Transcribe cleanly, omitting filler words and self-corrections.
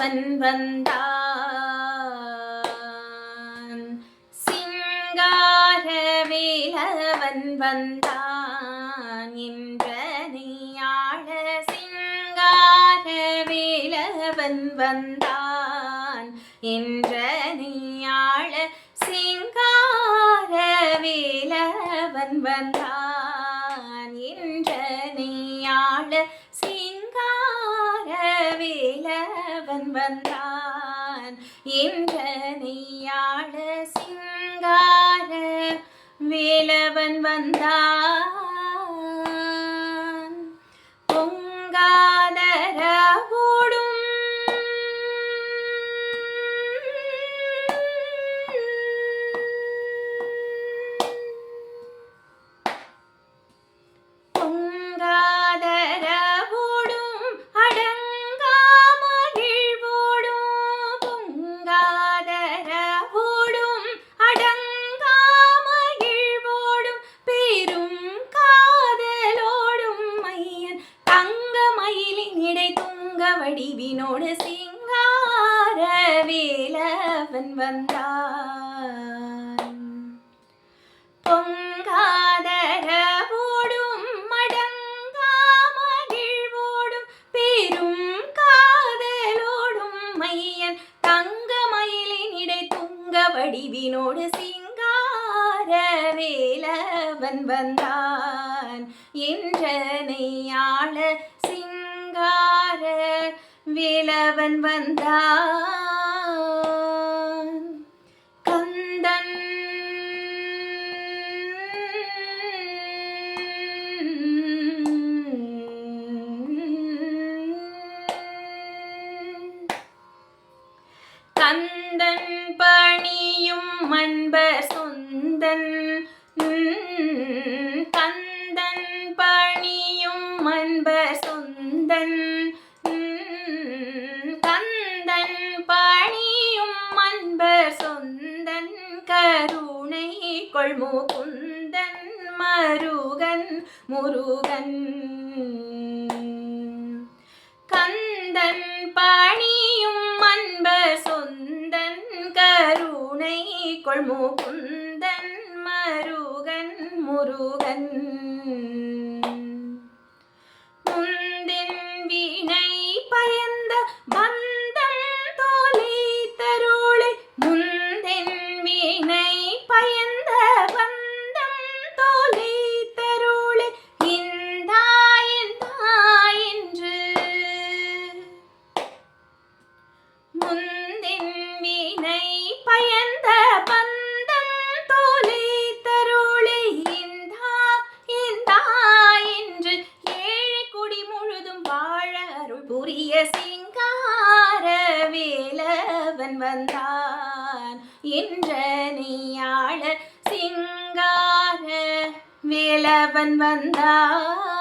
வேலவன் வந்தான். சிங்கார வேலவன் வந்தான். இன்றனையாள சிங்கார வேலவன் வந்தான். இன்றனையாள சிங்கார வேலவன் வந்தான். இன்றனையாள சிங்கார வேலவன் வந்தான். இன்றனையாள சிங்கார வேலவன் வந்தான். பொங்காதரவோடும் வடிவினோடு சிங்கார வேலவன் வந்தான். பொங்காதரவோடும் மடங்கா மகிழ்வோடும் பெரும் காதலோடும் மையன் தங்க மயிலினிடை துங்க வடிவினோடு சிங்கார வேலவன் வந்தான். என்றனையாள சிங்கார வேலவன் வந்தான். கந்தன் கந்தன் பணியும் அன்பர் சொந்தன். கந்தன் பணியும் அன்பர் சொந்தன். கந்தன் பணியும் அன்பர் சொந்தன். கருணை கொள்முகுந்தன் மருகன் முருகன். கந்தன் பணியும் அன்பர் சொந்தன். கருணை கொள்முகுந்தன் மருகன் முருகன். முந்தின் வினை பயந்த பந்தம் தோலைத்தருளை. முந்தின் வினை பயந்த பந்தம் தோலைத்தருளை. இந்தாய் இந்தாய் என்று முந்தின் வினை பயந்த பந்தம் தோலைத்தருளை. இந்தா இந்தா என்று ஏழை குடி முழுதும் வாழ அருள் புரிய சிங்கார வேலவன் வந்தான். என்றனையாள சிங்கார வேலவன் வந்தான்.